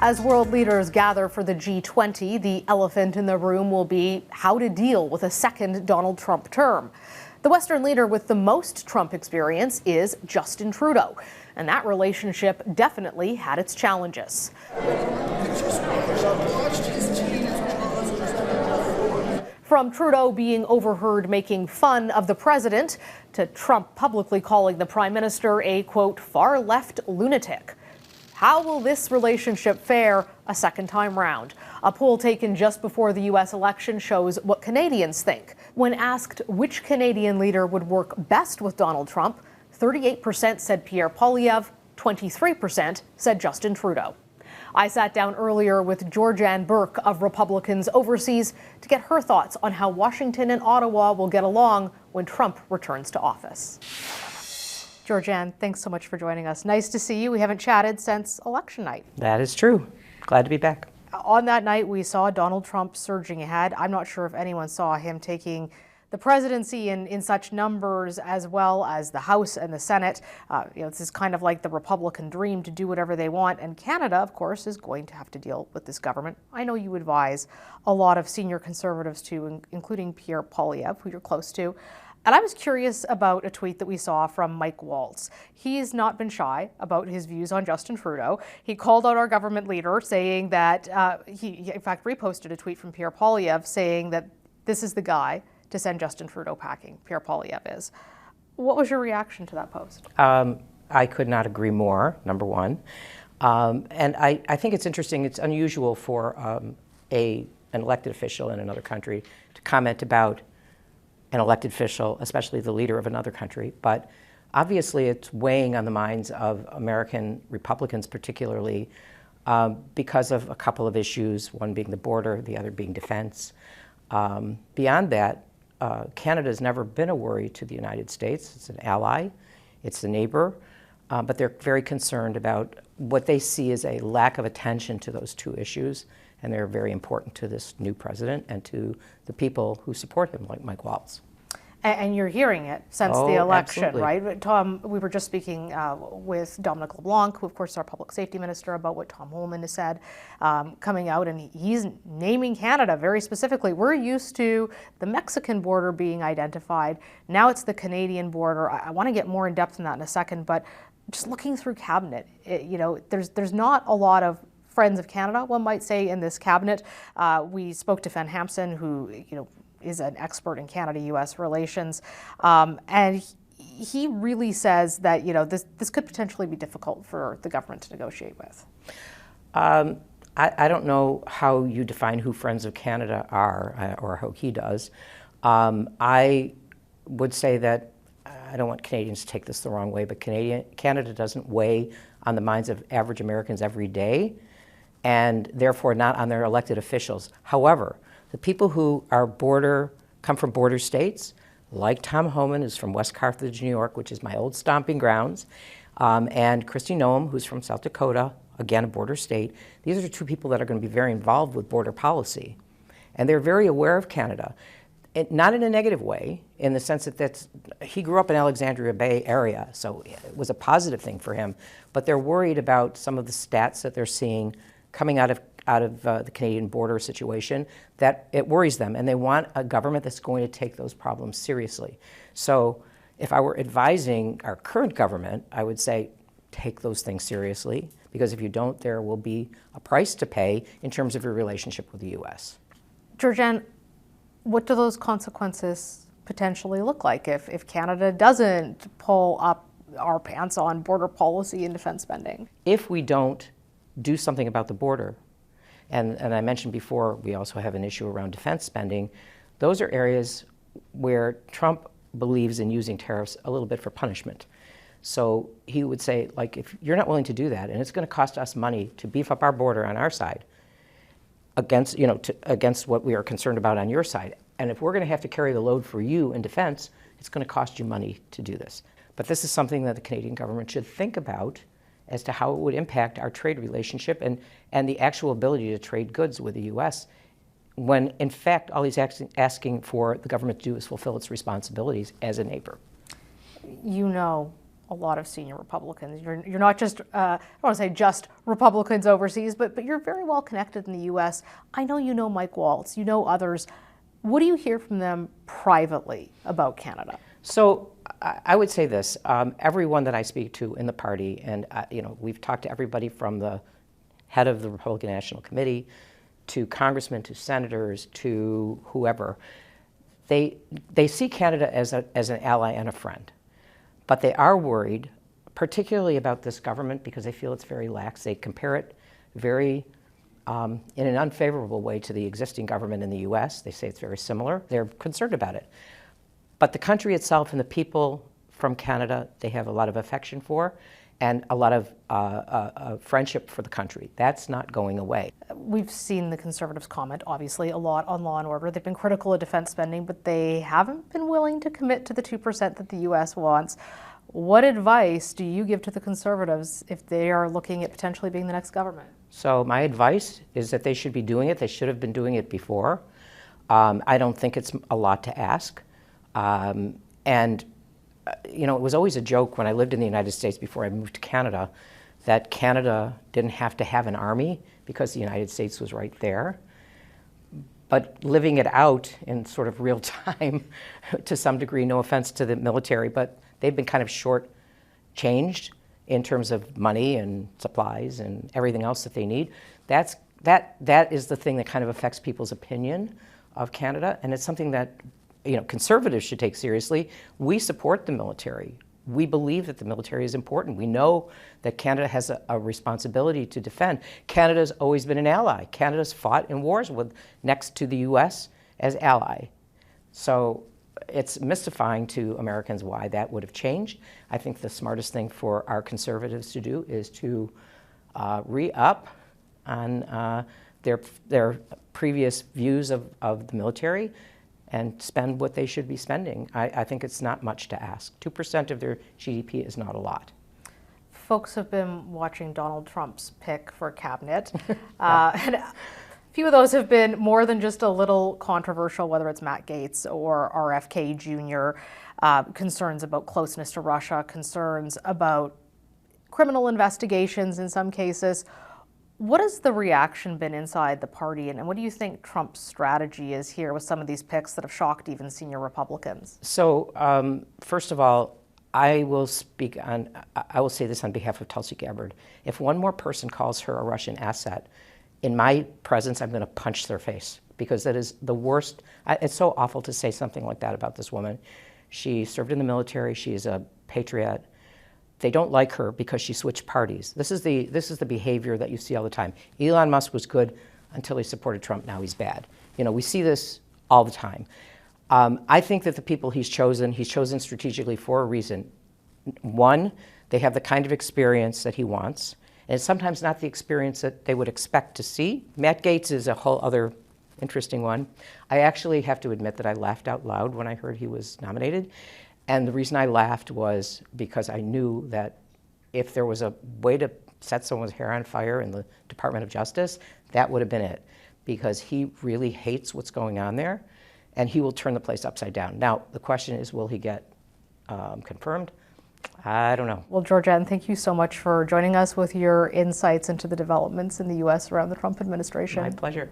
As world leaders gather for the G20, the elephant in the room will be how to deal with a second Donald Trump term. The Western leader with the most Trump experience is Justin Trudeau, and that relationship definitely had its challenges. From Trudeau being overheard making fun of the president to Trump publicly calling the prime minister a, quote, far-left lunatic. How will this relationship fare a second time round? A poll taken just before the U.S. election shows what Canadians think. When asked which Canadian leader would work best with Donald Trump, 38% said Pierre Poilievre, 23% said Justin Trudeau. I sat down earlier with Georganne Burke of Republicans Overseas to get her thoughts on how Washington and Ottawa will get along when Trump returns to office. Georganne, thanks so much for joining us. Nice to see you. We haven't chatted since election night. That is true. Glad to be back. On that night, we saw Donald Trump surging ahead. I'm not sure if anyone saw him taking the presidency in such numbers, as well as the House and the Senate. This is kind of like the Republican dream to do whatever they want. And Canada, of course, is going to have to deal with this government. I know you advise a lot of senior conservatives too, including Pierre Poilievre, who you're close to. And I was curious about a tweet that we saw from Mike Waltz. He's not been shy about his views on Justin Trudeau. He called out our government leader, saying that he in fact reposted a tweet from Pierre Poilievre saying that this is the guy to send Justin Trudeau packing. Pierre Poilievre is. What was your reaction to that post? I could not agree more, number one. And I think it's interesting. It's unusual for an elected official in another country to comment about an elected official, especially the leader of another country. But obviously it's weighing on the minds of American Republicans, particularly because of a couple of issues, one being the border, the other being defense. Beyond that, Canada's never been a worry to the United States. It's an ally, it's a neighbor, but they're very concerned about what they see as a lack of attention to those two issues, and they're very important to this new president and to the people who support him, like Mike Waltz. And you're hearing it since the election, absolutely. Right? Tom, we were just speaking with Dominic LeBlanc, who of course is our public safety minister, about what Tom Homan has said coming out, and he's naming Canada very specifically. We're used to the Mexican border being identified. Now it's the Canadian border. I want to get more in depth in that in a second, but just looking through cabinet, there's not a lot of friends of Canada, one might say, in this cabinet. We spoke to Fen Hampson, who is an expert in Canada-U.S. relations, and he really says that this could potentially be difficult for the government to negotiate with. I don't know how you define who friends of Canada are, or how he does. I would say that I don't want Canadians to take this the wrong way, but Canada doesn't weigh on the minds of average Americans every day, and therefore not on their elected officials. However, the people who are come from border states, like Tom Homan, who's from West Carthage, New York, which is my old stomping grounds, and Kristi Noem, who's from South Dakota, again a border state. These are two people that are going to be very involved with border policy, and they're very aware of Canada. Not in a negative way, in the sense that he grew up in Alexandria Bay area, so it was a positive thing for him. But they're worried about some of the stats that they're seeing coming out of the Canadian border situation, that it worries them, and they want a government that's going to take those problems seriously. So if I were advising our current government, I would say take those things seriously, because if you don't, there will be a price to pay in terms of your relationship with the U.S. Georganne, what do those consequences potentially look like if Canada doesn't pull up our pants on border policy and defense spending? If we don't do something about the border, and I mentioned before, we also have an issue around defense spending, those are areas where Trump believes in using tariffs a little bit for punishment. So he would say, like, if you're not willing to do that, and it's going to cost us money to beef up our border on our side, against what we are concerned about on your side. And if we're going to have to carry the load for you in defense, it's going to cost you money to do this. But this is something that the Canadian government should think about as to how it would impact our trade relationship and the actual ability to trade goods with the U.S. when, in fact, all he's asking for the government to do is fulfill its responsibilities as a neighbor. You know a lot of senior Republicans. You're not just, I don't want to say just Republicans overseas, but you're very well connected in the U.S. I know you know Mike Waltz, you know others. What do you hear from them privately about Canada? So I would say this, everyone that I speak to in the party, and we've talked to everybody from the head of the Republican National Committee to congressmen, to senators, to whoever, they see Canada as an ally and a friend. But they are worried, particularly about this government, because they feel it's very lax. They compare it very in an unfavorable way to the existing government in the U.S. They say it's very similar. They're concerned about it. But the country itself and the people from Canada, they have a lot of affection for and a lot of friendship for the country. That's not going away. We've seen the Conservatives comment, obviously, a lot on law and order. They've been critical of defense spending, but they haven't been willing to commit to the 2% that the U.S. wants. What advice do you give to the Conservatives if they are looking at potentially being the next government? So my advice is that they should be doing it. They should have been doing it before. I don't think it's a lot to ask. It was always a joke when I lived in the United States before I moved to Canada that Canada didn't have to have an army because the United States was right there. But living it out in sort of real time, to some degree, no offense to the military, but they've been kind of short-changed in terms of money and supplies and everything else that they need. That is the thing that kind of affects people's opinion of Canada, and it's something that conservatives should take seriously. We support the military. We believe that the military is important. We know that Canada has a responsibility to defend. Canada's always been an ally. Canada's fought in wars next to the U.S. as ally. So it's mystifying to Americans why that would have changed. I think the smartest thing for our conservatives to do is to re-up on their previous views of the military and spend what they should be spending. I think it's not much to ask. 2% of their GDP is not a lot. Folks have been watching Donald Trump's pick for cabinet. And a few of those have been more than just a little controversial, whether it's Matt Gaetz or RFK Jr., concerns about closeness to Russia, concerns about criminal investigations in some cases. What has the reaction been inside the party, and what do you think Trump's strategy is here with some of these picks that have shocked even senior Republicans? So, first of all, I will say this on behalf of Tulsi Gabbard. If one more person calls her a Russian asset, in my presence, I'm going to punch their face, because that is the worst. It's so awful to say something like that about this woman. She served in the military. She is a patriot. They don't like her because she switched parties. This is the behavior that you see all the time. Elon Musk was good until he supported Trump. Now he's bad. We see this all the time. I think that the people he's chosen strategically for a reason. One, they have the kind of experience that he wants, and it's sometimes not the experience that they would expect to see. Matt Gaetz is a whole other interesting one. I actually have to admit that I laughed out loud when I heard he was nominated. And the reason I laughed was because I knew that if there was a way to set someone's hair on fire in the Department of Justice, that would have been it. Because he really hates what's going on there, and he will turn the place upside down. Now, the question is, will he get confirmed? I don't know. Well, Georganne, thank you so much for joining us with your insights into the developments in the U.S. around the Trump administration. My pleasure.